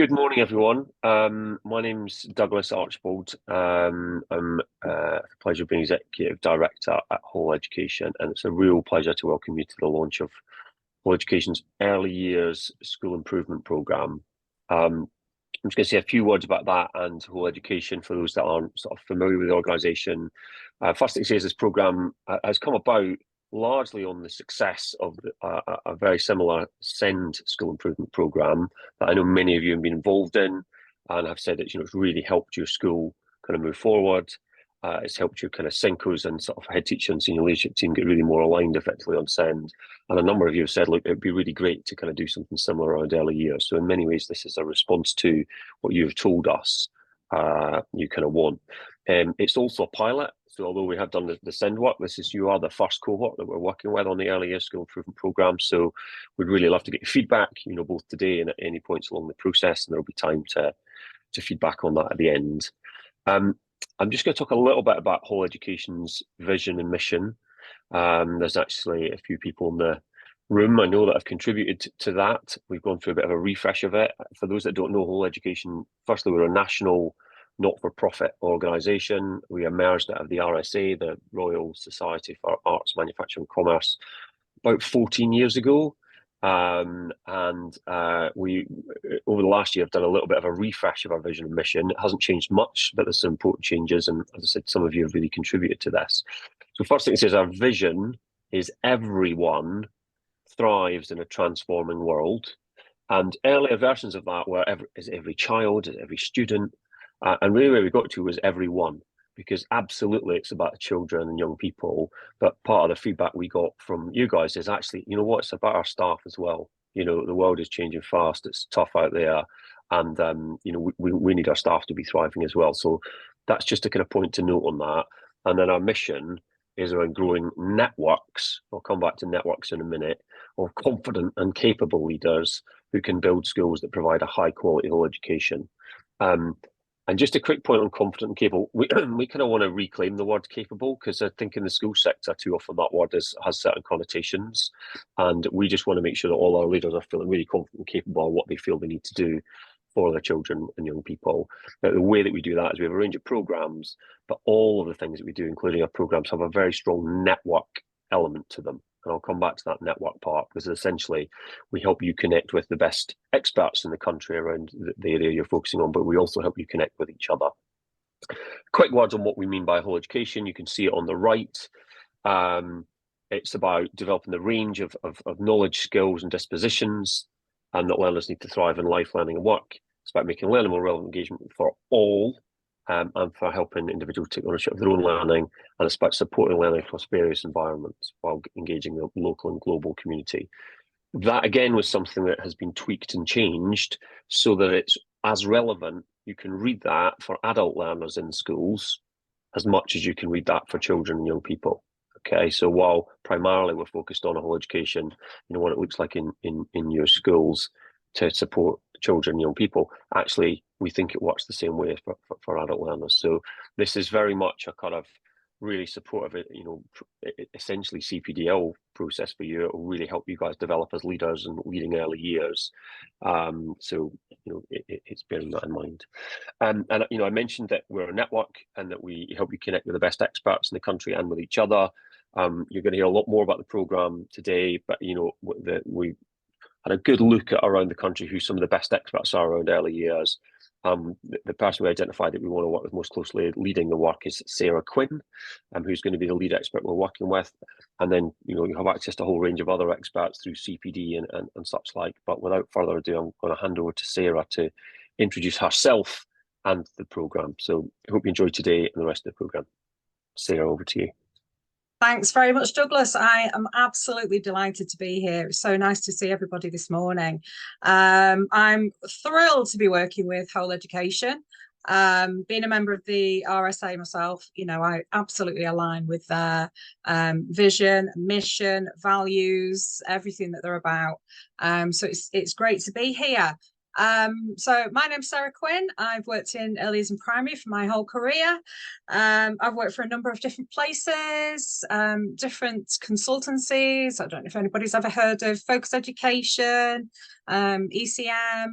Good morning, everyone. My name's Douglas Archbold. I'm a pleasure being Executive Director at Whole Education, and it's a real pleasure to welcome you to the launch of Whole Education's Early Years School Improvement Programme. I'm just going to say a few words about that and Whole Education for those that aren't sort of familiar with the organisation. First thing to say is this programme has come about largely on the success of a very similar SEND school improvement programme that I know many of you have been involved in and have said that it's really helped your school kind of move forward. It's helped your kind of SENCOs and sort of head teacher and senior leadership team get really more aligned effectively on SEND. And a number of you have said, look, it'd be really great to kind of do something similar around early years. So in many ways, this is a response to what you've told us you kind of want. It's also a pilot. So although we have done the SEND work, you are the first cohort that we're working with on the early years school improvement programme. So we'd really love to get your feedback, both today and at any points along the process, and there'll be time to feedback on that at the end. I'm just going to talk a little bit about Whole Education's vision and mission. There's actually a few people in the room I know that have contributed to that. We've gone through a bit of a refresh of it. For those that don't know Whole Education, firstly, we're a national not-for-profit organisation. We emerged out of the RSA, the Royal Society for Arts, Manufacture and Commerce, about 14 years ago. We over the last year have done a little bit of a refresh of our vision and mission. It hasn't changed much, but there's some important changes, and as I said, some of you have really contributed to this. So first thing it says, our vision is everyone thrives in a transforming world, and earlier versions of that were every child, every student, and really where we got to was everyone, because absolutely it's about children and young people. But part of the feedback we got from you guys is actually, it's about our staff as well. The world is changing fast. It's tough out there. And, we need our staff to be thriving as well. So that's just a kind of point to note on that. And then our mission is around growing networks. I'll come back to networks in a minute, of confident and capable leaders who can build schools that provide a high quality whole education. And just a quick point on confident and capable, we kind of want to reclaim the word capable, because I think in the school sector too often that word has certain connotations, and we just want to make sure that all our leaders are feeling really confident and capable of what they feel they need to do for their children and young people. Now, the way that we do that is we have a range of programs, but all of the things that we do, including our programs, have a very strong network element to them. And I'll come back to that network part, because essentially we help you connect with the best experts in the country around the area you're focusing on, but we also help you connect with each other. Quick words on what we mean by whole education. You can see it on the right. It's about developing the range of knowledge, skills and dispositions and that learners need to thrive in life, learning and work. It's about making learning more relevant engagement for all, and for helping individuals take ownership of their own learning, and it's about supporting learning across various environments while engaging the local and global community. That again was something that has been tweaked and changed so that it's as relevant. You can read that for adult learners in schools as much as you can read that for children and young people. Okay, so while primarily we're focused on a whole education, what it looks like in your schools to support children and young people, actually we think it works the same way for adult learners. So this is very much a kind of really supportive, essentially CPDL process for you. It will really help you guys develop as leaders and leading early years. So it's bearing that in mind. And I mentioned that we're a network and that we help you connect with the best experts in the country and with each other. You're going to hear a lot more about the programme today, but we had a good look at around the country who some of the best experts are around early years. The person we identified that we want to work with most closely leading the work is Sarah Quinn, who's going to be the lead expert we're working with. And then, you have access to a whole range of other experts through CPD and such like. But without further ado, I'm going to hand over to Sarah to introduce herself and the programme. So I hope you enjoy today and the rest of the programme. Sarah, over to you. Thanks very much, Douglas. I am absolutely delighted to be here. It's so nice to see everybody this morning. I'm thrilled to be working with Whole Education. Being a member of the RSA myself, I absolutely align with their vision, mission, values, everything that they're about. So it's great to be here. So my name's Sarah Quinn. I've worked in early years and primary for my whole career. I've worked for a number of different places, different consultancies. I don't know if anybody's ever heard of Focus Education, ECM.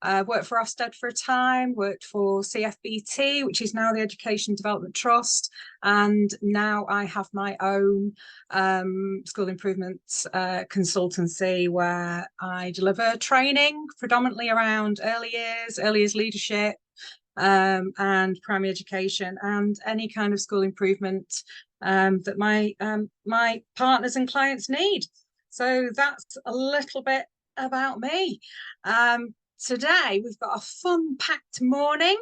Worked for Ofsted for a time, worked for CFBT, which is now the Education Development Trust, and now I have my own school improvement consultancy where I deliver training predominantly around early years leadership, and primary education, and any kind of school improvement that my partners and clients need. So that's a little bit about me. Today we've got a fun-packed morning.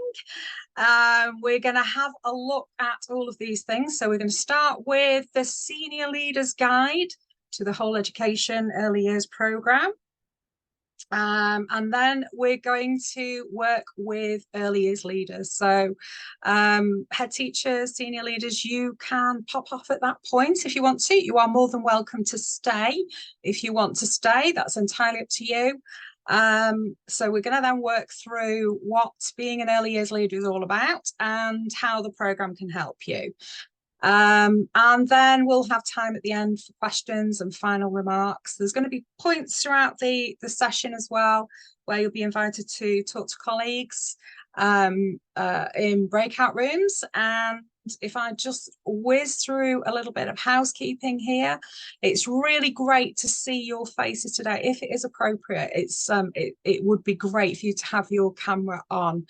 We're going to have a look at all of these things. So we're going to start with the Senior Leaders Guide to the Whole Education Early Years Programme. And then we're going to work with early years leaders. So head teachers, senior leaders, you can pop off at that point if you want to. You are more than welcome to stay. If you want to stay, that's entirely up to you. So we're going to then work through what being an early years leader is all about and how the programme can help you. And then we'll have time at the end for questions and final remarks. There's going to be points throughout the session as well, where you'll be invited to talk to colleagues in breakout rooms. And if I just whiz through a little bit of housekeeping here, it's really great to see your faces today. If it is appropriate, it would be great for you to have your camera on,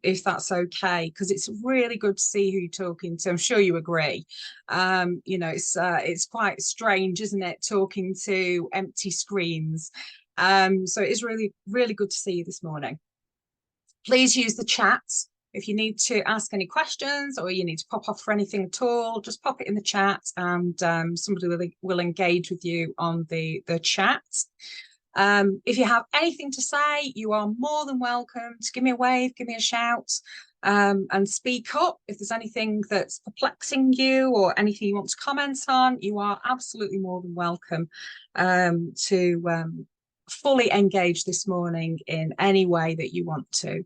if that's okay, because it's really good to see who you're talking to. I'm sure you agree. You know, it's quite strange, isn't it, talking to empty screens? So it is really, really good to see you this morning. Please use the chat. If you need to ask any questions or you need to pop off for anything at all, just pop it in the chat and somebody will engage with you on the chat. If you have anything to say, you are more than welcome to give me a wave, give me a shout, and speak up. If there's anything that's perplexing you or anything you want to comment on, you are absolutely more than welcome to fully engage this morning in any way that you want to.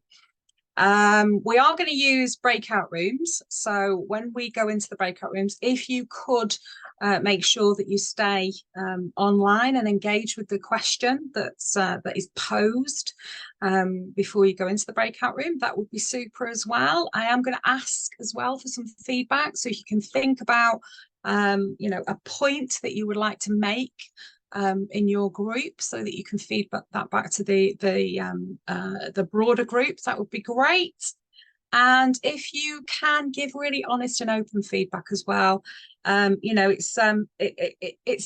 We are going to use breakout rooms. So when we go into the breakout rooms, if you could make sure that you stay online and engage with the question that is posed before you go into the breakout room, that would be super as well. I am going to ask as well for some feedback. So if you can think about, you know, a point that you would like to make in your group so that you can feed that back to the broader group, that would be great. And if you can give really honest and open feedback as well, you know, it's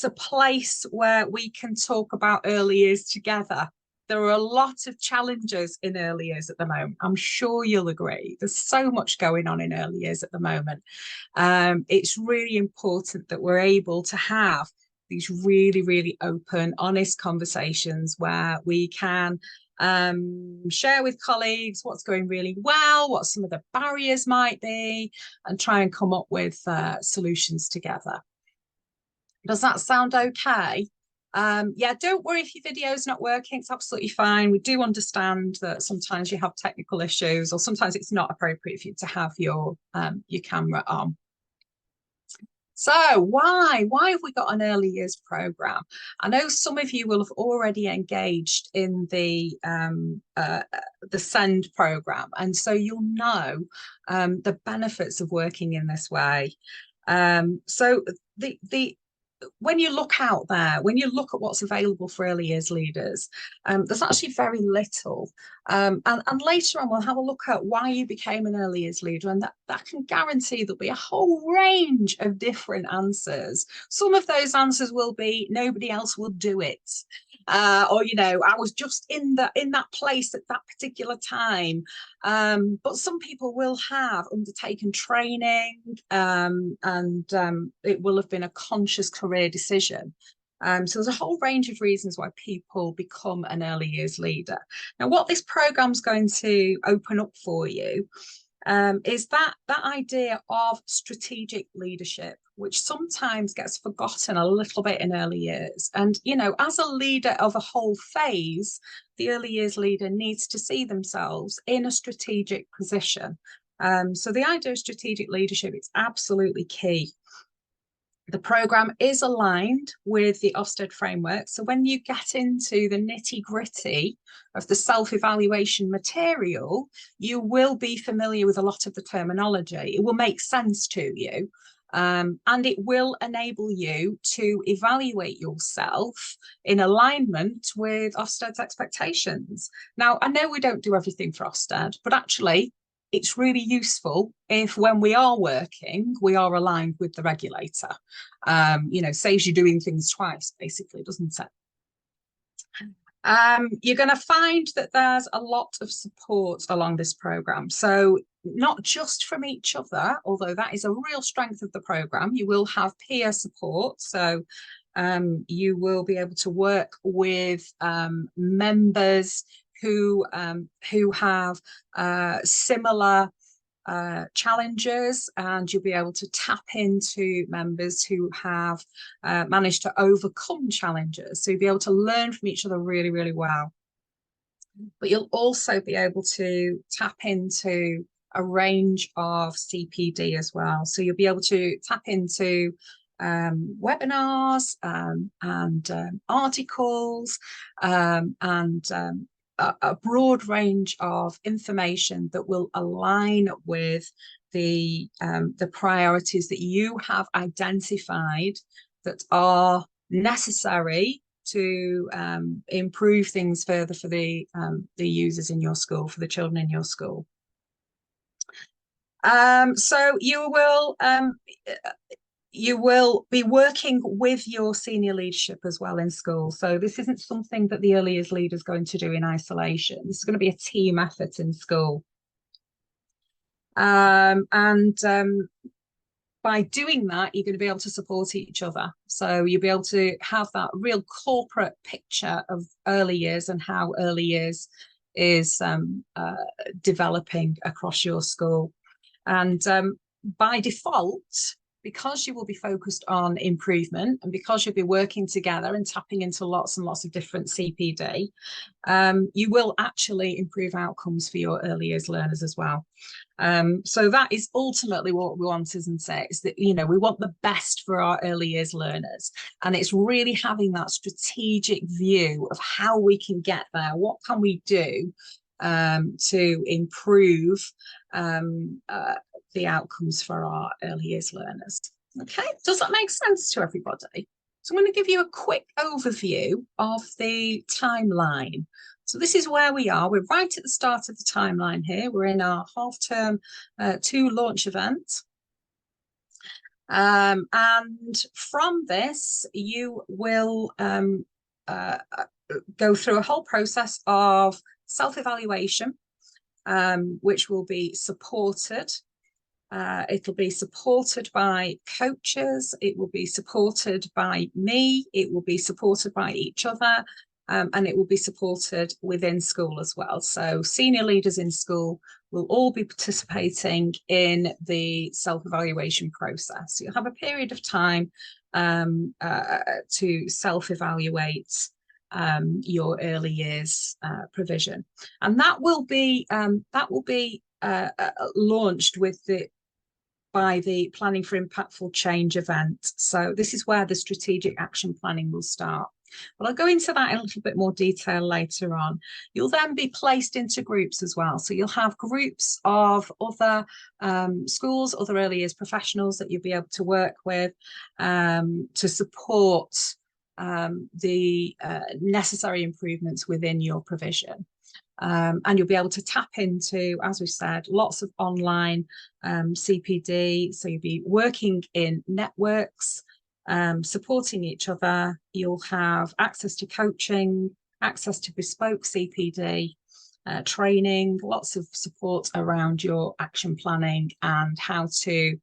a place where we can talk about early years together. There are a lot of challenges in early years at the moment. I'm sure you'll agree. There's so much going on in early years at the moment. It's really important that we're able to have these really, really open, honest conversations where we can share with colleagues what's going really well, what some of the barriers might be, and try and come up with solutions together. Does that sound okay? Yeah, don't worry if your video is not working. It's absolutely fine. We do understand that sometimes you have technical issues, or sometimes it's not appropriate for you to have your camera on. So why have we got an early years programme? I know some of you will have already engaged in the SEND programme, and so you'll know the benefits of working in this way. So when you look out there, when you look at what's available for early years leaders, there's actually very little. And later on, we'll have a look at why you became an early years leader, and that can guarantee there'll be a whole range of different answers. Some of those answers will be nobody else will do it. Or, you know, I was just in that place at that particular time. But some people will have undertaken training, and it will have been a conscious career decision. So there's a whole range of reasons why people become an early years leader. Now, what this programme is going to open up for you is that idea of strategic leadership, which sometimes gets forgotten a little bit in early years. And, you know, as a leader of a whole phase, the early years leader needs to see themselves in a strategic position. So the idea of strategic leadership is absolutely key. The programme is aligned with the Ofsted framework. So when you get into the nitty-gritty of the self-evaluation material, you will be familiar with a lot of the terminology. It will make sense to you. And it will enable you to evaluate yourself in alignment with Ofsted's expectations. Now, I know we don't do everything for Ofsted, but actually, it's really useful if when we are working, we are aligned with the regulator. You know, saves you doing things twice, basically, doesn't it? You're going to find that there's a lot of support along this programme. So not just from each other, although that is a real strength of the programme, you will have peer support. So you will be able to work with members who have similar challenges, and you'll be able to tap into members who have managed to overcome challenges. So you'll be able to learn from each other really, really well. But you'll also be able to tap into a range of CPD as well. So you'll be able to tap into webinars and articles and a broad range of information that will align with the priorities that you have identified that are necessary to improve things further for the users in your school, for the children in your school. So you will be working with your senior leadership as well in school. So this isn't something that the early years leader is going to do in isolation. This is going to be a team effort in school. By doing that, you're going to be able to support each other. So you'll be able to have that real corporate picture of early years and how early years is developing across your school. And by default, because you will be focused on improvement and because you'll be working together and tapping into lots and lots of different CPD, you will actually improve outcomes for your early years learners as well. So that is ultimately what we want, isn't it? Is that, you know, we want the best for our early years learners. And it's really having that strategic view of how we can get there. What can we do to improve the outcomes for our early years learners? Okay, does that make sense to everybody? So I'm going to give you a quick overview of the timeline. So this is where we are. We're right at the start of the timeline here. We're in our half-term 2 launch event. And from this, you will go through a whole process of self-evaluation, which will be supported. It'll be supported by coaches, it will be supported by me, it will be supported by each other, and it will be supported within school as well. So senior leaders in school will all be participating in the self-evaluation process. You'll have a period of time to self-evaluate your early years provision, and that will be launched by the Planning for Impactful Change event. So this is where the strategic action planning will start. Well, I'll go into that in a little bit more detail later on. You'll then be placed into groups as well. So you'll have groups of other schools, other early years professionals that you'll be able to work with to support the necessary improvements within your provision. And you'll be able to tap into, as we said, lots of online CPD. So you'll be working in networks, supporting each other. You'll have access to coaching, access to bespoke CPD, training, lots of support around your action planning and how to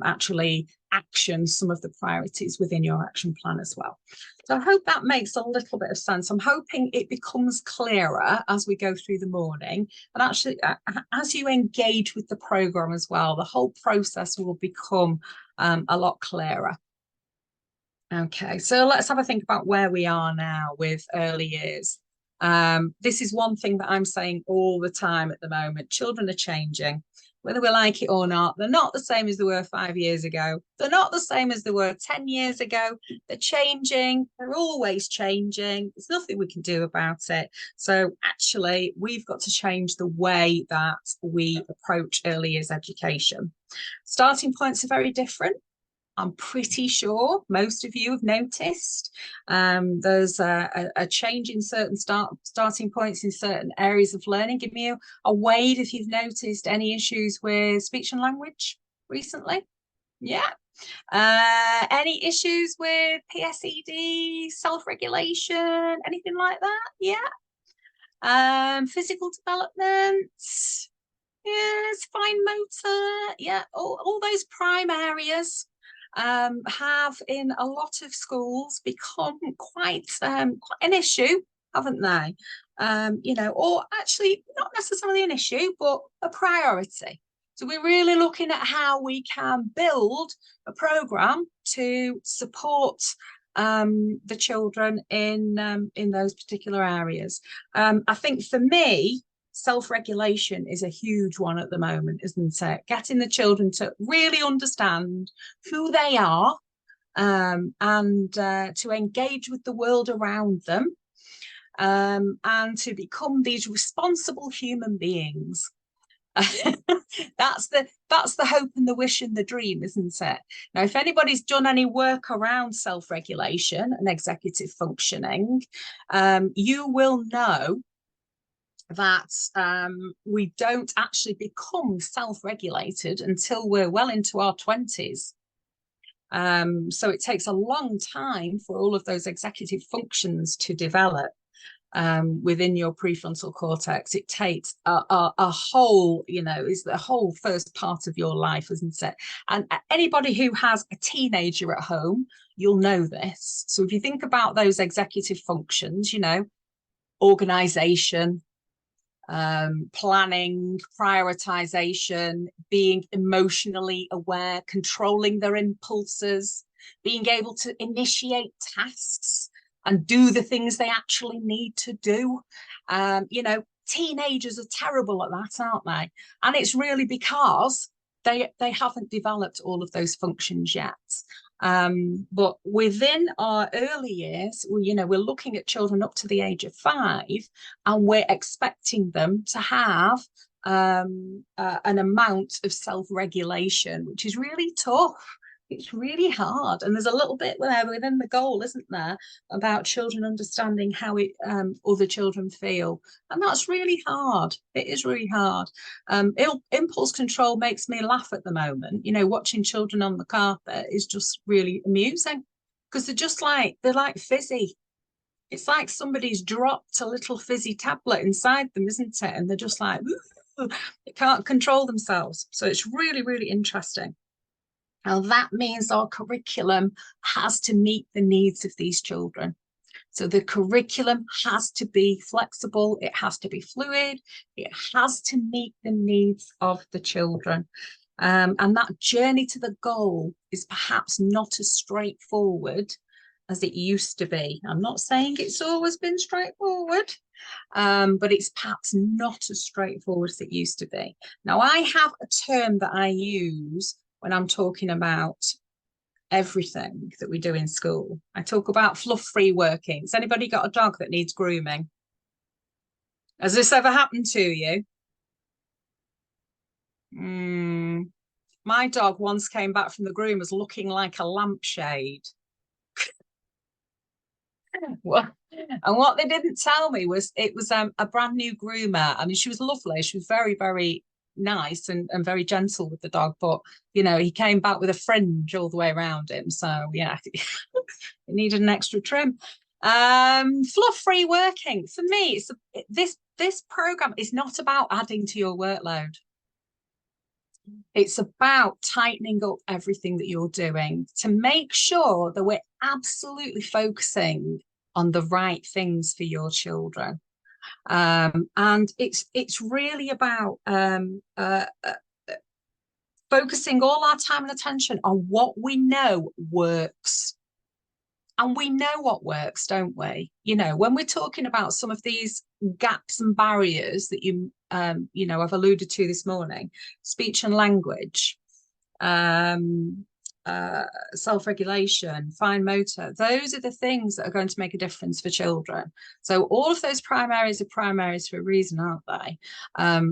actually action some of the priorities within your action plan as well. So I hope that makes a little bit of sense. I'm hoping it becomes clearer as we go through the morning, and actually as you engage with the programme as well, the whole process will become a lot clearer. Okay, so let's have a think about where we are now with early years. This is one thing that I'm saying all the time at the moment. Children are changing. whether we like it or not. They're not the same as they were 5 years ago. They're not the same as they were 10 years ago. They're changing. They're always changing. There's nothing we can do about it. So actually, we've got to change the way that we approach early years education. Starting points are very different. I'm pretty sure most of you have noticed there's a change in certain starting points in certain areas of learning. Give me a wave if you've noticed any issues with speech and language recently. Yeah. Any issues with PSED, self-regulation, anything like that? Yeah. Physical development. Yes, fine motor. Yeah, all those prime areas have in a lot of schools become quite an issue, haven't they? You know, or actually not necessarily an issue, but a priority. So we're really looking at how we can build a program to support the children in those particular areas. I think for me, self-regulation is a huge one at the moment, isn't it? Getting the children to really understand who they are and to engage with the world around them and to become these responsible human beings. That's the hope and the wish and the dream, isn't it? Now, if anybody's done any work around self-regulation and executive functioning, you will know that we don't actually become self-regulated until we're well into our 20s. So it takes a long time for all of those executive functions to develop within your prefrontal cortex. It takes a whole, you know, is the whole first part of your life, isn't it? And anybody who has a teenager at home, you'll know this. So if you think about those executive functions, you know, organization, planning, prioritization, being emotionally aware, controlling their impulses, being able to initiate tasks and do the things they actually need to do. You know, teenagers are terrible at that, aren't they? And it's really because they haven't developed all of those functions yet. But within our early years, you know, we're looking at children up to the age of 5, and we're expecting them to have an amount of self-regulation, which is really tough. It's really hard, and there's a little bit there within the goal, isn't there, about children understanding how other children feel, and that's really hard. It is really hard. Impulse control makes me laugh at the moment. You know, watching children on the carpet is just really amusing because they're like fizzy. It's like somebody's dropped a little fizzy tablet inside them, isn't it? And they're just like, they can't control themselves. So it's really, really interesting. Now, that means our curriculum has to meet the needs of these children. So the curriculum has to be flexible, it has to be fluid, it has to meet the needs of the children. And that journey to the goal is perhaps not as straightforward as it used to be. I'm not saying it's always been straightforward, but it's perhaps not as straightforward as it used to be. Now, I have a term that I use when I'm talking about everything that we do in school. I talk about fluff-free working. Has anybody got a dog that needs grooming? Has this ever happened to you? My dog once came back from the groomers looking like a lampshade. Well, and what they didn't tell me was it was a brand new groomer. I mean, she was lovely. She was very, very nice and very gentle with the dog, but you know, he came back with a fringe all the way around him, so yeah, it needed an extra trim. Fluff-free working for me, this program is not about adding to your workload. It's about tightening up everything that you're doing to make sure that we're absolutely focusing on the right things for your children. And it's really about focusing all our time and attention on what we know works. And we know what works, don't we? You know, when we're talking about some of these gaps and barriers that you know, I've alluded to this morning, speech and language, um, self-regulation, fine motor, those are the things that are going to make a difference for children. So all of those prime areas are prime areas for a reason, aren't they?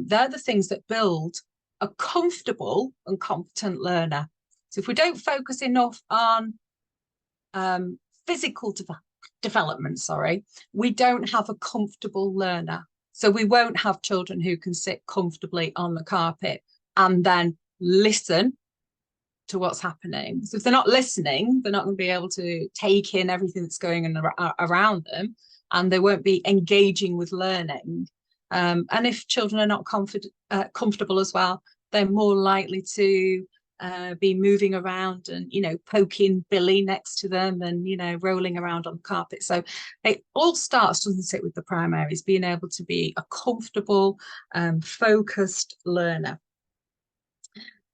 They're the things that build a comfortable and competent learner. So if we don't focus enough on physical development, we don't have a comfortable learner. So we won't have children who can sit comfortably on the carpet and then listen to what's happening. So if they're not listening, they're not going to be able to take in everything that's going on around them, and they won't be engaging with learning. And if children are not comfortable as well, they're more likely to be moving around and, you know, poking Billy next to them and, you know, rolling around on the carpet. So it all starts, doesn't it, with the prime areas, being able to be a comfortable, focused learner.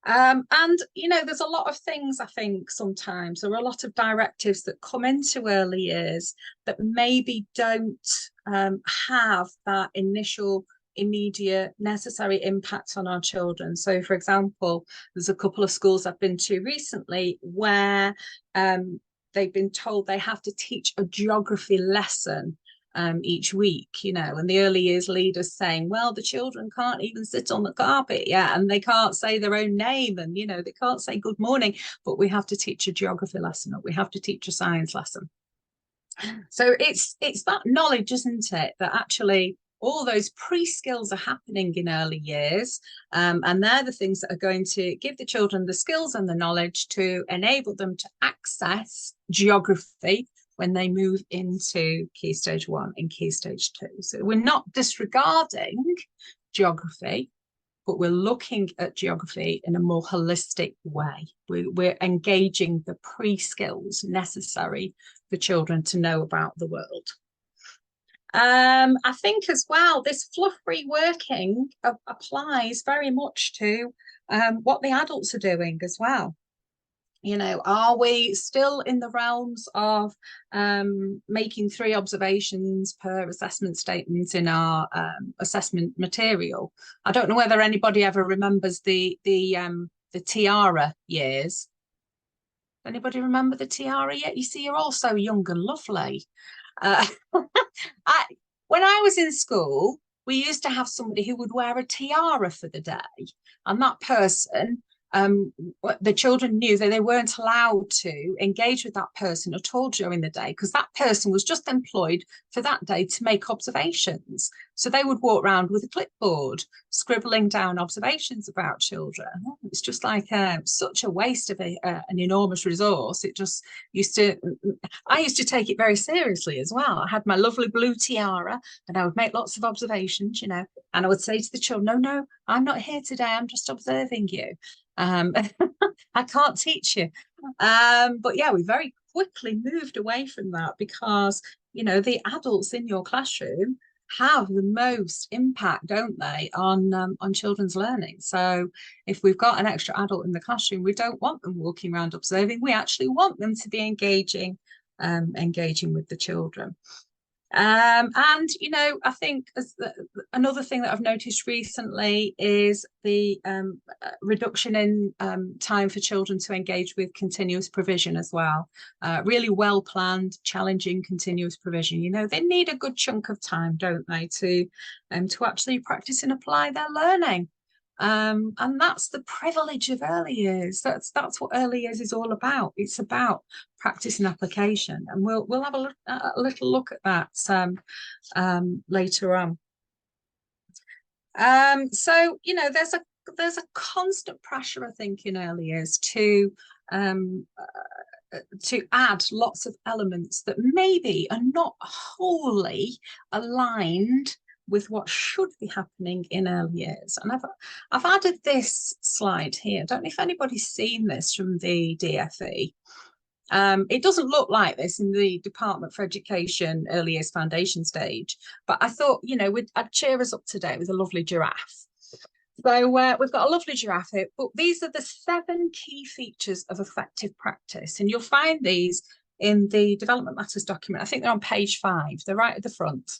And, you know, there's a lot of things, I think, sometimes there are a lot of directives that come into early years that maybe don't have that initial immediate necessary impact on our children. So, for example, there's a couple of schools I've been to recently where they've been told they have to teach a geography lesson each week, you know, and the early years leaders saying, well, the children can't even sit on the carpet yet, and they can't say their own name, and, you know, they can't say good morning, but we have to teach a geography lesson, or we have to teach a science lesson. So it's that knowledge, isn't it, that actually all those pre-skills are happening in early years, and they're the things that are going to give the children the skills and the knowledge to enable them to access geography when they move into Key Stage 1 and Key Stage 2. So we're not disregarding geography, but we're looking at geography in a more holistic way. We're engaging the pre-skills necessary for children to know about the world. I think as well, this fluff-free working applies very much to what the adults are doing as well. You know, are we still in the realms of making 3 observations per assessment statement in our assessment material? I don't know whether anybody ever remembers the tiara years. Anybody remember the tiara yet? You see, you're all so young and lovely. When I was in school, we used to have somebody who would wear a tiara for the day, and that person, the children knew that they weren't allowed to engage with that person at all during the day, because that person was just employed for that day to make observations. So they would walk around with a clipboard, scribbling down observations about children. It's just like such a waste of an enormous resource. It just I used to take it very seriously as well. I had my lovely blue tiara, and I would make lots of observations, you know, and I would say to the children, no, I'm not here today, I'm just observing you. I can't teach you. But yeah, we very quickly moved away from that, because, you know, the adults in your classroom have the most impact, don't they, on children's learning. So if we've got an extra adult in the classroom, we don't want them walking around observing. We actually want them to be engaging with the children. And, you know, I think another thing that I've noticed recently is the reduction in time for children to engage with continuous provision as well. Really well planned, challenging continuous provision. You know, they need a good chunk of time, don't they, to actually practice and apply their learning. And that's the privilege of early years. That's what early years is all about. It's about practice and application, and we'll have a little look at that later on. So, you know, there's a constant pressure, I think, in early years to add lots of elements that maybe are not wholly aligned with what should be happening in early years. And I've added this slide here. I don't know if anybody's seen this from the DFE. It doesn't look like this in the Department for Education Early Years Foundation stage, but I thought, you know, I'd cheer us up today with a lovely giraffe. So we've got a lovely giraffe here, but these are the 7 key features of effective practice, and you'll find these in the Development Matters document. I think they're on page 5. They're right at the front.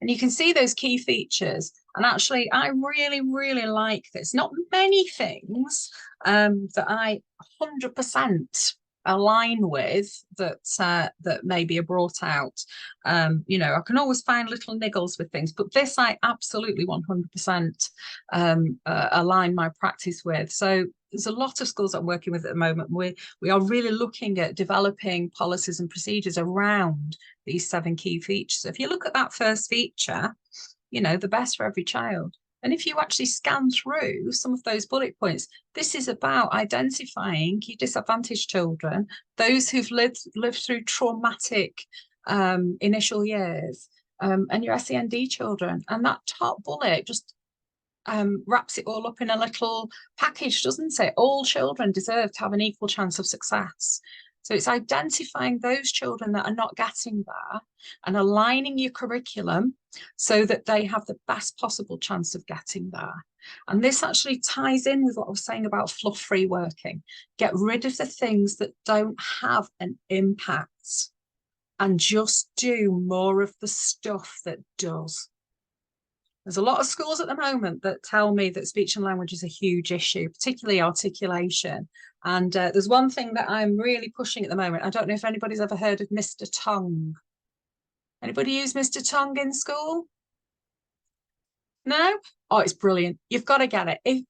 And you can see those key features. And actually, I really, really like this. Not many things that I 100% align with that maybe are brought out. You know, I can always find little niggles with things, but this I absolutely 100% align my practice with. So there's a lot of schools I'm working with at the moment. We are really looking at developing policies and procedures around these 7 key features. So if you look at that first feature, you know, the best for every child. And if you actually scan through some of those bullet points, this is about identifying your disadvantaged children, those who've lived through traumatic initial years, and your SEND children. And that top bullet just wraps it all up in a little package, doesn't it? All children deserve to have an equal chance of success. So it's identifying those children that are not getting there and aligning your curriculum so that they have the best possible chance of getting there. And this actually ties in with what I was saying about fluff-free working. Get rid of the things that don't have an impact and just do more of the stuff that does. There's a lot of schools at the moment that tell me that speech and language is a huge issue, particularly articulation. And there's one thing that I'm really pushing at the moment. I don't know if anybody's ever heard of Mr. Tongue. Anybody use Mr. Tongue in school? No? Oh, it's brilliant. You've got to get it.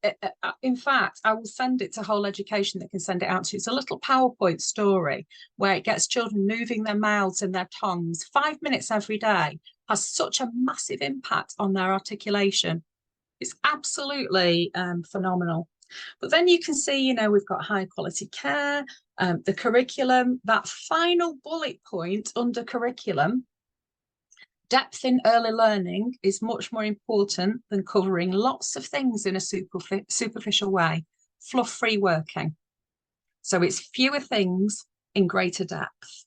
In fact, I will send it to Whole Education that can send it out to you. It's a little PowerPoint story where it gets children moving their mouths and their tongues 5 minutes every day. Has such a massive impact on their articulation. It's absolutely phenomenal. But then you can see, you know, we've got high quality care, the curriculum, that final bullet point under curriculum. Depth in early learning is much more important than covering lots of things in a superficial way. Fluff-free working. So it's fewer things in greater depth.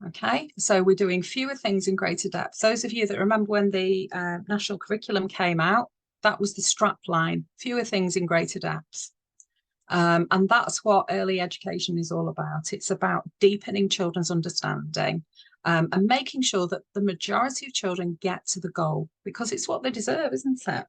Okay, so we're doing fewer things in greater depth. Those of you that remember when the national curriculum came out, that was the strap line, fewer things in greater depth. And that's what early education is all about. It's about deepening children's understanding and making sure that the majority of children get to the goal, because it's what they deserve, isn't it?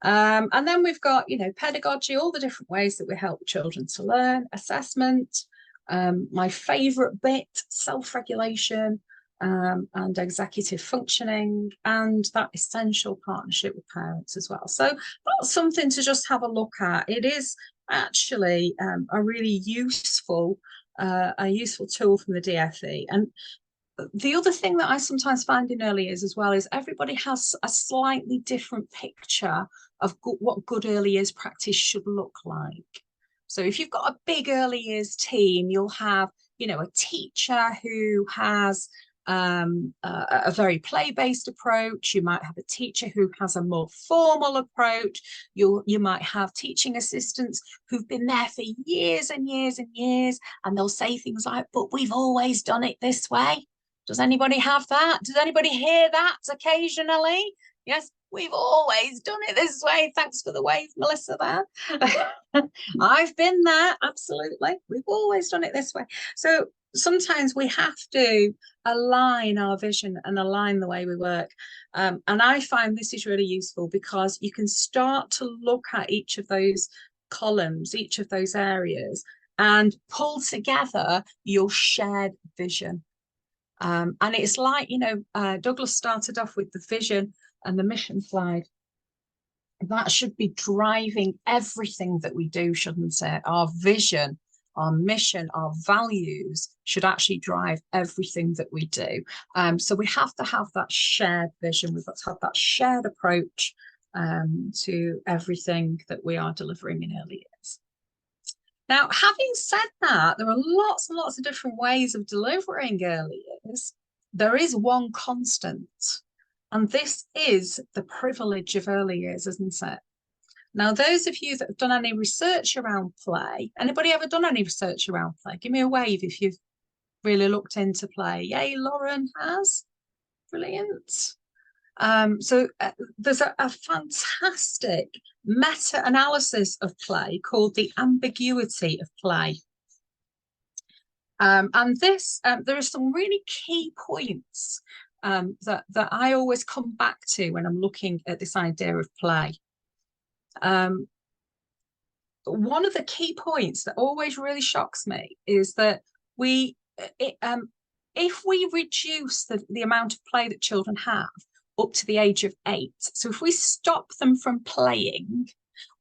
And then we've got, you know, pedagogy, all the different ways that we help children to learn, assessment, my favourite bit, self-regulation, and executive functioning, and that essential partnership with parents as well. So that's something to just have a look at. It is actually a really useful tool from the DFE. And the other thing that I sometimes find in early years as well is everybody has a slightly different picture of what good early years practice should look like. So if you've got a big early years team, you'll have, you know, a teacher who has a very play-based approach. You might have a teacher who has a more formal approach. You might have teaching assistants who've been there for years and years and years, and they'll say things like, but we've always done it this way. Does anybody have that? Does anybody hear that occasionally? Yes, we've always done it this way. Thanks for the wave, Melissa, there. I've been there, absolutely. We've always done it this way. So sometimes we have to align our vision and align the way we work. And I find this is really useful because you can start to look at each of those columns, each of those areas, and pull together your shared vision. And it's like, you know, Douglas started off with the vision and the mission slide. That should be driving everything that we do, shouldn't it? Our vision, our mission, our values should actually drive everything that we do. So we have to have that shared vision. We've got to have that shared approach to everything that we are delivering in early years. Now, having said that, there are lots and lots of different ways of delivering early years. There is one constant, and this is the privilege of early years, isn't it? Now, those of you that have done any research around play, anybody ever done any research around play? Give me a wave if you've really looked into play. Yay, Lauren has. Brilliant. So there's a fantastic meta-analysis of play called the ambiguity of play. And this, there are some really key points that I always come back to when I'm looking at this idea of play. One of the key points that always really shocks me is that if we reduce the amount of play that children have up to the age of 8, so if we stop them from playing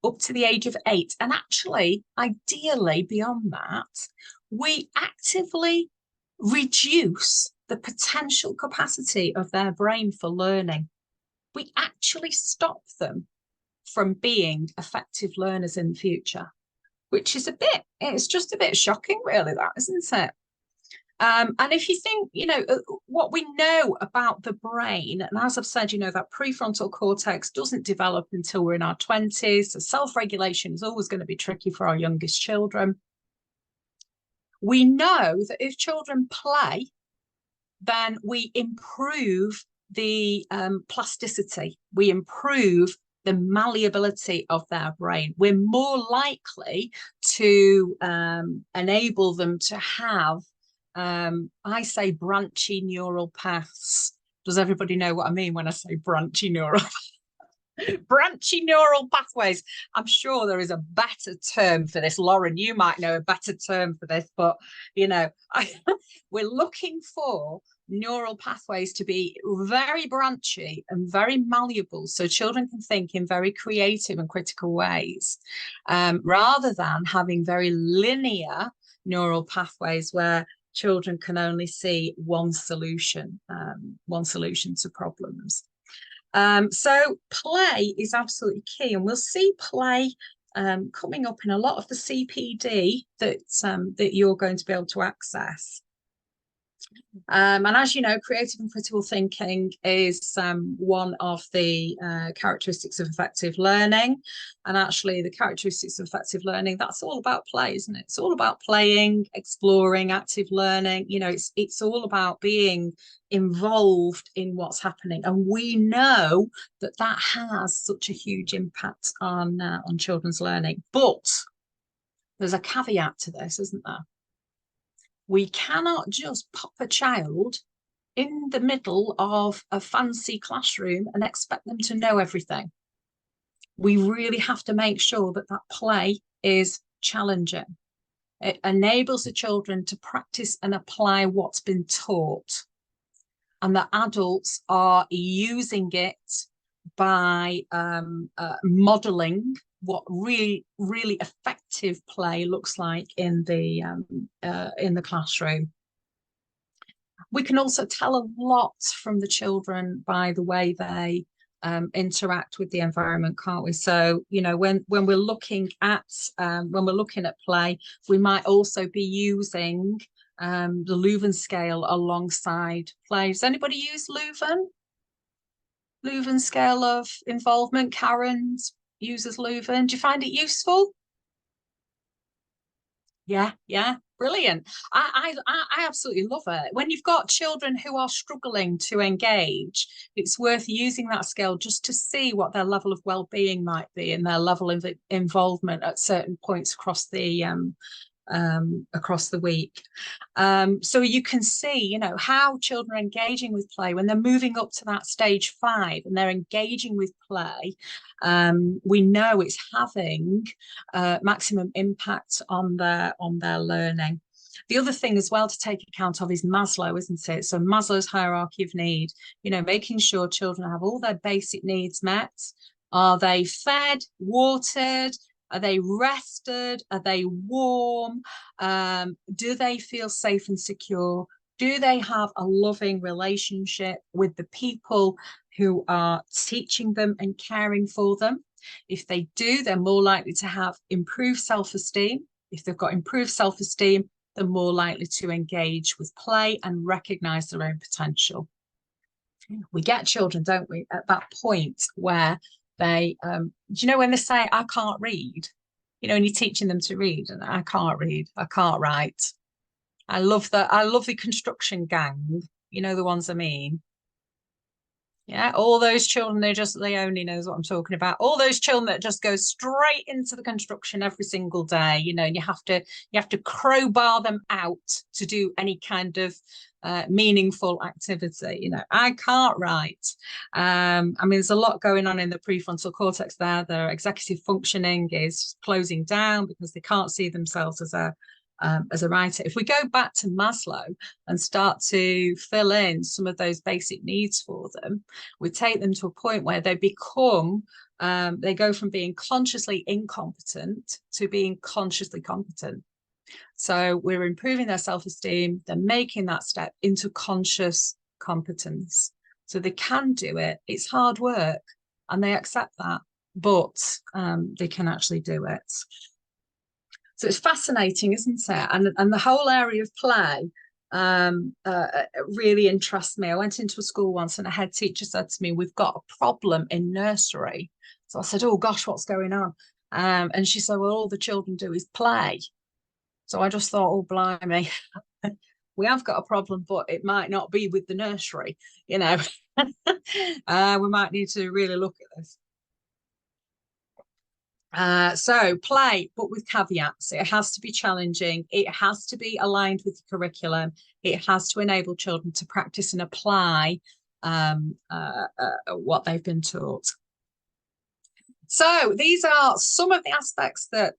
up to the age of 8, and actually ideally beyond that, we actively reduce the potential capacity of their brain for learning. We actually stop them from being effective learners in the future, which is it's just a bit shocking, really, that, isn't it? And if you think, what we know about the brain, and as I've said, that prefrontal cortex doesn't develop until we're in our 20s. So self-regulation is always going to be tricky for our youngest children. We know that if children play, then we improve the plasticity. We improve the malleability of their brain. We're more likely to enable them to have, I say, branchy neural paths. Does everybody know what I mean when I say branchy neural? Branchy neural pathways. I'm sure there is a better term for this. Lauren, you might know a better term for this, but we're looking for neural pathways to be very branchy and very malleable, so children can think in very creative and critical ways, rather than having very linear neural pathways where children can only see one solution to problems. So play is absolutely key, and we'll see play coming up in a lot of the CPD that you're going to be able to access. And as you know, creative and critical thinking is one of the characteristics of effective learning. And actually, the characteristics of effective learning, that's all about play, isn't it? It's all about playing, exploring, active learning. It's all about being involved in what's happening. And we know that has such a huge impact on children's learning. But there's a caveat to this, isn't there? We cannot just pop a child in the middle of a fancy classroom and expect them to know everything. We really have to make sure that play is challenging. It enables the children to practice and apply what's been taught, and that adults are using it by modeling what really effective play looks like in the classroom. We can also tell a lot from the children by the way they interact with the environment, can't we? So when we're looking at play, we might also be using the Leuven scale alongside play. Does anybody use Leuven? Leuven scale of involvement. Karen uses Leuven. Do you find it useful? Yeah, brilliant. I absolutely love it. When you've got children who are struggling to engage, it's worth using that scale just to see what their level of well-being might be and their level of involvement at certain points across the week. So you can see, how children are engaging with play when they're moving up to that stage 5 and they're engaging with play. We know it's having maximum impact on their learning. The other thing as well to take account of is Maslow, isn't it? So Maslow's hierarchy of need, making sure children have all their basic needs met. Are they fed, watered? Are they rested? Are they warm? Do they feel safe and secure? Do they have a loving relationship with the people who are teaching them and caring for them? If they do, they're more likely to have improved self-esteem. If they've got improved self-esteem, they're more likely to engage with play and recognize their own potential. We get children, don't we, at that point where they, when they say, I can't read, and you're teaching them to read, and I can't read, I can't write. I love the construction gang, the ones I mean. Yeah, all those children, Leonie knows what I'm talking about. All those children that just go straight into the construction every single day, and you have to crowbar them out to do any kind of meaningful activity. I can't write. I mean, there's a lot going on in the prefrontal cortex there. Their executive functioning is closing down because they can't see themselves as a writer. If we go back to Maslow and start to fill in some of those basic needs for them, we take them to a point where they go from being consciously incompetent to being consciously competent. So we're improving their self-esteem. They're making that step into conscious competence. So they can do it. It's hard work and they accept that, but they can actually do it. So it's fascinating, isn't it? And the whole area of play really interests me. I went into a school once and a head teacher said to me, "We've got a problem in nursery." So I said, "Oh gosh, what's going on?" And she said, "Well, all the children do is play." So I just thought, oh blimey, we have got a problem, but it might not be with the nursery. We might need to really look at this. So play, but with caveats. It has to be challenging. It has to be aligned with the curriculum. It has to enable children to practice and apply what they've been taught. So these are some of the aspects that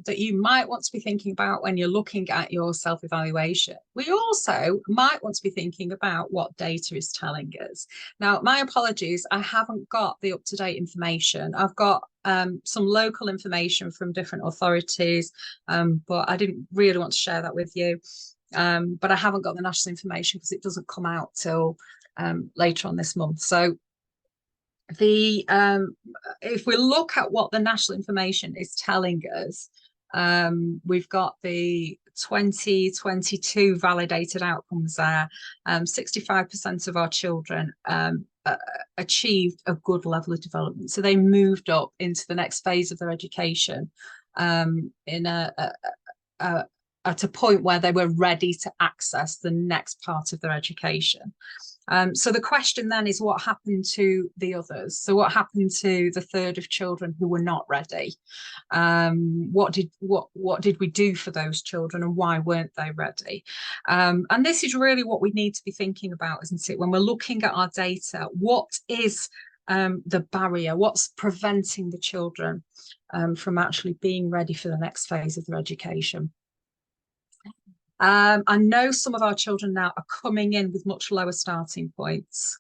you might want to be thinking about when you're looking at your self-evaluation. We also might want to be thinking about what data is telling us. Now, my apologies, I haven't got the up-to-date information. I've got some local information from different authorities, but I didn't really want to share that with you. But I haven't got the national information because it doesn't come out till later on this month. So if we look at what the national information is telling us, we've got the 2022 validated outcomes there. 65% of our children achieved a good level of development. So they moved up into the next phase of their education at a point where they were ready to access the next part of their education. So the question then is, what happened to the others? So what happened to the third of children who were not ready? What did we do for those children, and why weren't they ready? And this is really what we need to be thinking about, isn't it? When we're looking at our data, what is the barrier? What's preventing the children from actually being ready for the next phase of their education? I know some of our children now are coming in with much lower starting points.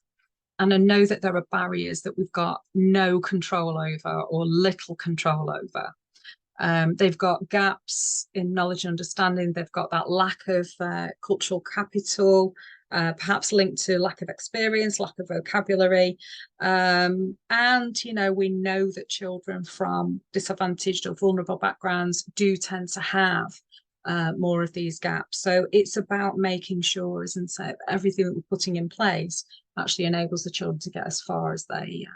And I know that there are barriers that we've got no control over or little control over. They've got gaps in knowledge and understanding. They've got that lack of cultural capital, perhaps linked to lack of experience, lack of vocabulary. And, we know that children from disadvantaged or vulnerable backgrounds do tend to have more of these gaps. So it's about making sure, isn't it, everything that we're putting in place actually enables the children to get as far as they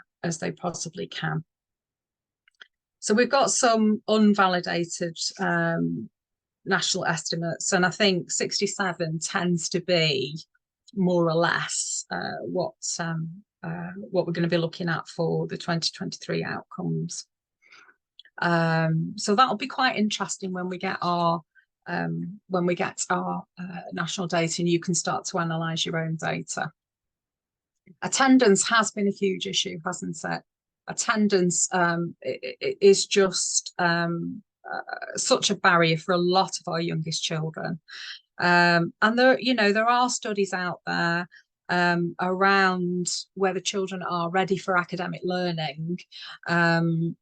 possibly can. So we've got some unvalidated national estimates, and I think 67 tends to be more or less what we're going to be looking at for the 2023 outcomes. So that'll be quite interesting when we get our national data and you can start to analyse your own data. Attendance has been a huge issue, hasn't it? Attendance is just such a barrier for a lot of our youngest children. And there are studies out there around whether children are ready for academic learning and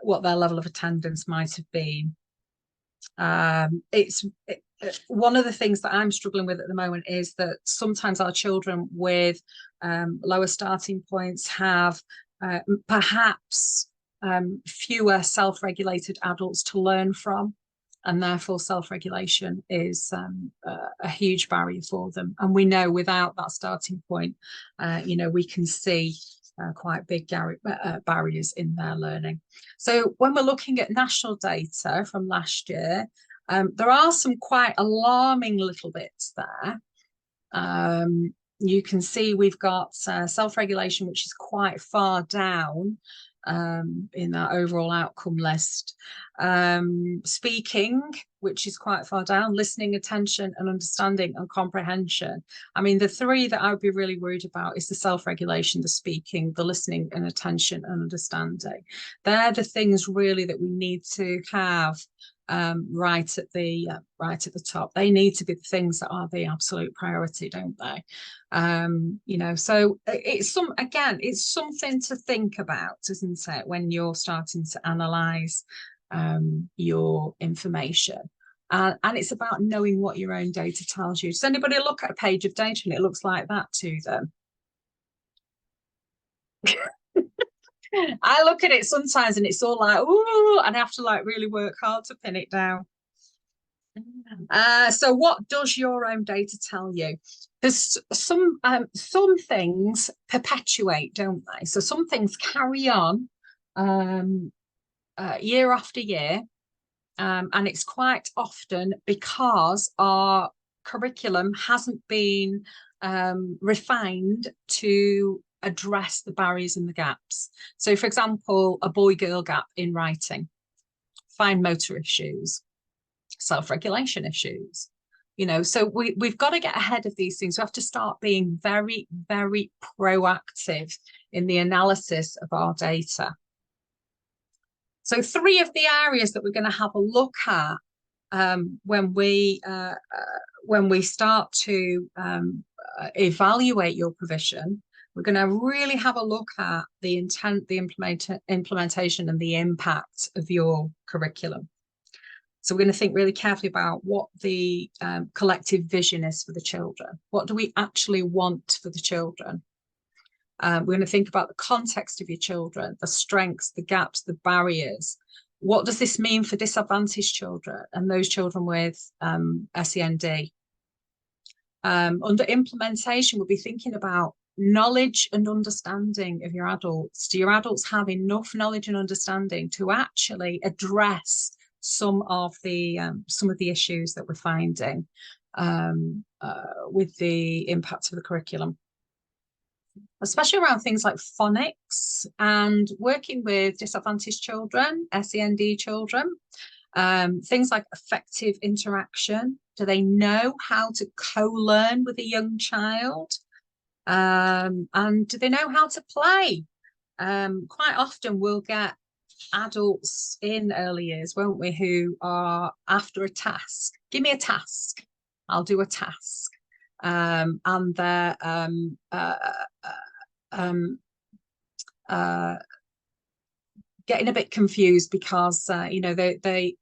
what their level of attendance might have been. One of the things that I'm struggling with at the moment is that sometimes our children with lower starting points have perhaps fewer self-regulated adults to learn from, and therefore self-regulation is a huge barrier for them. And we know without that starting point, we can see quite big barriers in their learning. So when we're looking at national data from last year, there are some quite alarming little bits there. you can see we've got self-regulation, which is quite far down in that overall outcome list. Speaking, which is quite far down, listening, attention, and understanding and comprehension. I mean, the three that I would be really worried about is the self-regulation, the speaking, the listening and attention and understanding. They're the things really that we need to have right at the top. They need to be the things that are the absolute priority, don't they? You know, so it's something to think about, isn't it, when you're starting to analyze your information. And it's about knowing what your own data tells you. Does anybody look at a page of data and it looks like that to them? I look at it sometimes and it's all like, ooh, and I have to like really work hard to pin it down. So what does your own data tell you? There's some things perpetuate, don't they? So some things carry on year after year, and it's quite often because our curriculum hasn't been refined to address the barriers and the gaps. So, for example, a boy-girl gap in writing, fine motor issues, self-regulation issues. You know, so we've got to get ahead of these things. We have to start being very, very proactive in the analysis of our data. So 3 of the areas that we're going to have a look at when we start to evaluate your provision, we're going to really have a look at the intent, the implementation and the impact of your curriculum. So we're going to think really carefully about what the collective vision is for the children. What do we actually want for the children? We're going to think about the context of your children, the strengths, the gaps, the barriers. What does this mean for disadvantaged children and those children with SEND? Under implementation, we'll be thinking about knowledge and understanding of your adults. Do your adults have enough knowledge and understanding to actually address some of the issues that we're finding with the impact of the curriculum, especially around things like phonics and working with disadvantaged children, SEND children, things like effective interaction. Do they know how to co-learn with a young child? And do they know how to play? Quite often we'll get adults in early years, won't we, who are after a task. Give me a task, I'll do a task. And they're getting a bit confused because you know, they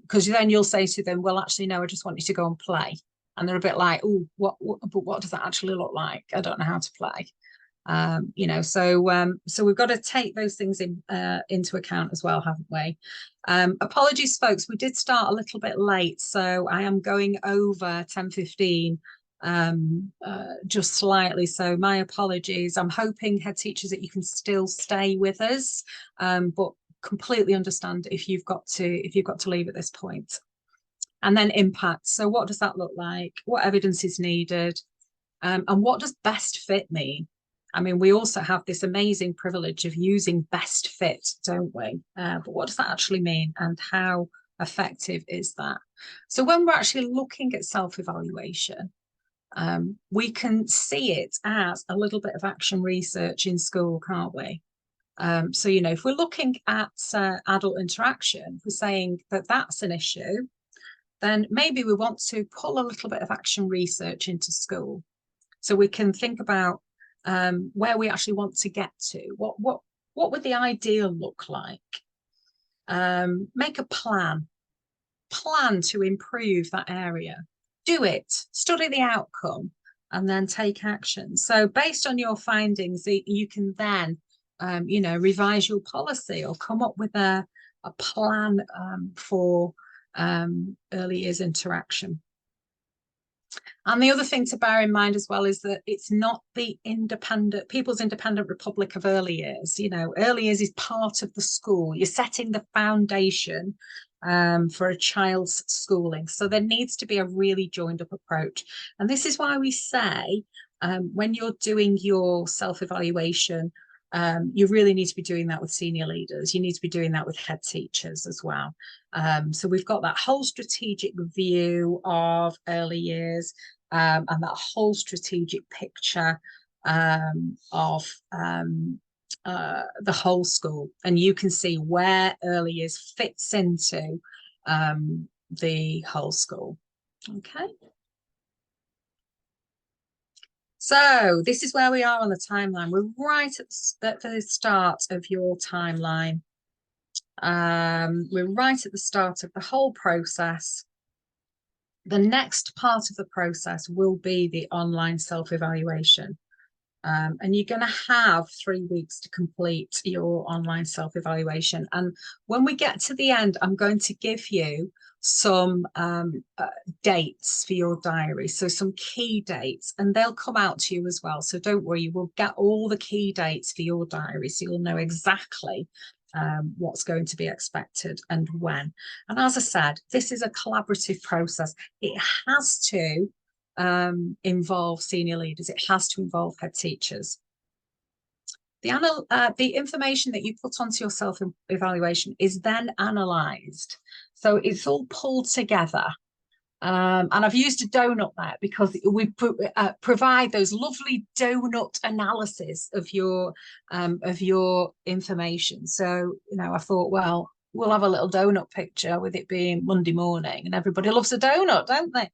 because then you'll say to them, well, actually no, I just want you to go and play, and they're a bit like, oh, but what does that actually look like? I don't know how to play. You know, so we've got to take those things into account as well, haven't we? Apologies, folks, we did start a little bit late, so I am going over 10:15 just slightly, so my apologies. I'm hoping, head teachers, that you can still stay with us, but completely understand if you've got to leave at this point. And then impact. So what does that look like? What evidence is needed? And what does best fit mean? I mean, we also have this amazing privilege of using best fit, don't we? But what does that actually mean, and how effective is that? So when we're actually looking at self-evaluation, we can see it as a little bit of action research in school, can't we? So, you know, if we're looking at adult interaction, if we're saying that that's an issue, then maybe we want to pull a little bit of action research into school. So we can think about where we actually want to get to. What would the ideal look like? Make a plan to improve that area. Do it, study the outcome, and then take action. So based on your findings, you can then you know, revise your policy or come up with a plan for early years interaction. And the other thing to bear in mind as well is that it's not the People's Independent Republic of Early Years. You know, early years is part of the school. You're setting the foundation for a child's schooling. So there needs to be a really joined up approach. And this is why we say when you're doing your self-evaluation, you really need to be doing that with senior leaders. You need to be doing that with head teachers as well. So we've got that whole strategic view of early years, and that whole strategic picture of the whole school. And you can see where early years fits into the whole school. Okay. So this is where we are on the timeline. We're right at the start of your timeline. We're right at the start of the whole process. The next part of the process will be the online self-evaluation. And you're going to have 3 weeks to complete your online self-evaluation. And when we get to the end, I'm going to give you some dates for your diary, so some key dates, and they'll come out to you as well. So don't worry, we'll get all the key dates for your diary, so you'll know exactly what's going to be expected and when. And as I said, this is a collaborative process. It has to involve senior leaders. It has to involve head teachers. The information that you put onto your self-evaluation is then analysed. So it's all pulled together. And I've used a donut there because we provide those lovely donut analysis of your information. So, you know, I thought, well, we'll have a little donut picture with it being Monday morning, and everybody loves a donut, don't they?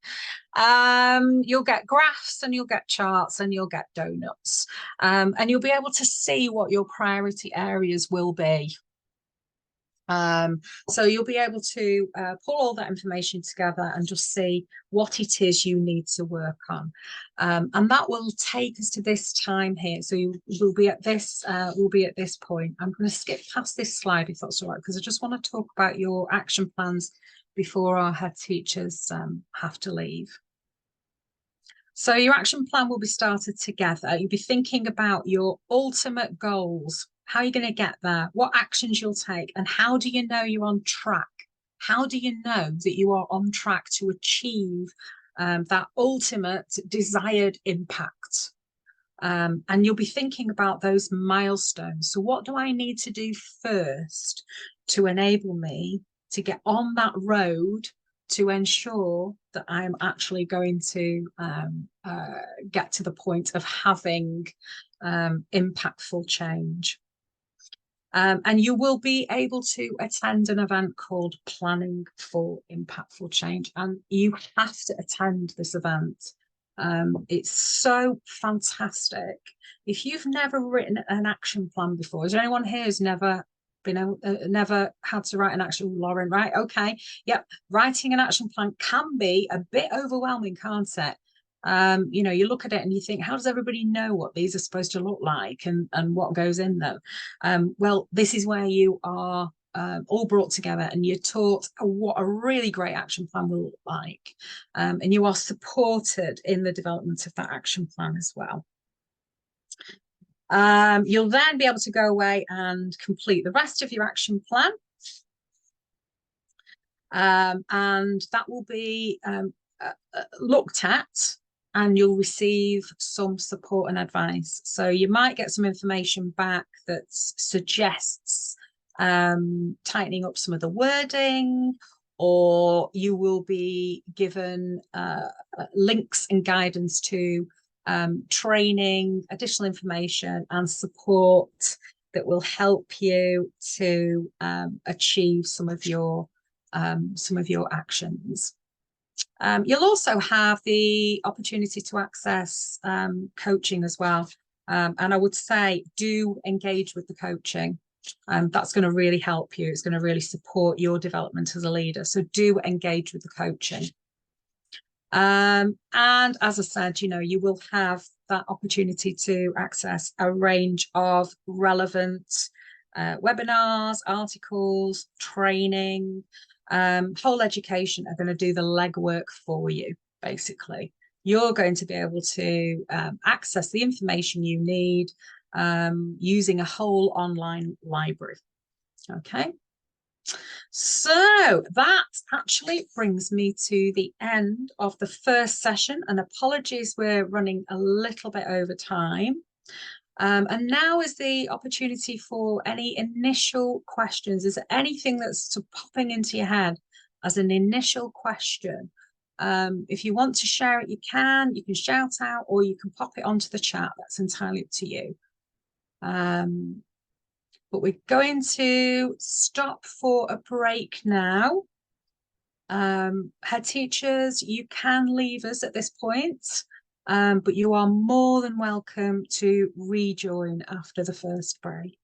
You'll get graphs and you'll get charts and you'll get donuts, and you'll be able to see what your priority areas will be. So you'll be able to pull all that information together and just see what it is you need to work on, and that will take us to this time here. So we'll be at this point. I'm going to skip past this slide if that's all right, because I just want to talk about your action plans before our head teachers have to leave. So your action plan will be started together. You'll be thinking about your ultimate goals. How are you going to get there? What actions you'll take? And how do you know you're on track? How do you know that you are on track to achieve that ultimate desired impact? And you'll be thinking about those milestones. So what do I need to do first to enable me to get on that road to ensure that I'm actually going to get to the point of having impactful change? And you will be able to attend an event called Planning for Impactful Change, and you have to attend this event. It's so fantastic. If you've never written an action plan before, is there anyone here who's never never had to write an action? Lauren, right? Okay. Yep. Writing an action plan can be a bit overwhelming, can't it? You know, you look at it and you think, how does everybody know what these are supposed to look like and what goes in them? Well, this is where you are all brought together and you're taught what a really great action plan will look like. And you are supported in the development of that action plan as well. You'll then be able to go away and complete the rest of your action plan. And that will be looked at, and you'll receive some support and advice. So you might get some information back that suggests tightening up some of the wording, or you will be given links and guidance to training, additional information and support that will help you to achieve some of your actions. You'll also have the opportunity to access coaching as well. And I would say do engage with the coaching. That's going to really help you. It's going to really support your development as a leader. So do engage with the coaching. And as I said, you know, you will have that opportunity to access a range of relevant webinars, articles, training. Whole Education are going to do the legwork for you, basically. You're going to be able to access the information you need using a whole online library. Okay. So that actually brings me to the end of the first session, and apologies, we're running a little bit over time. And now is the opportunity for any initial questions. Is there anything that's popping into your head as an initial question? If you want to share it, you can shout out, or you can pop it onto the chat. That's entirely up to you. But we're going to stop for a break now. Head teachers, you can leave us at this point, but you are more than welcome to rejoin after the first break.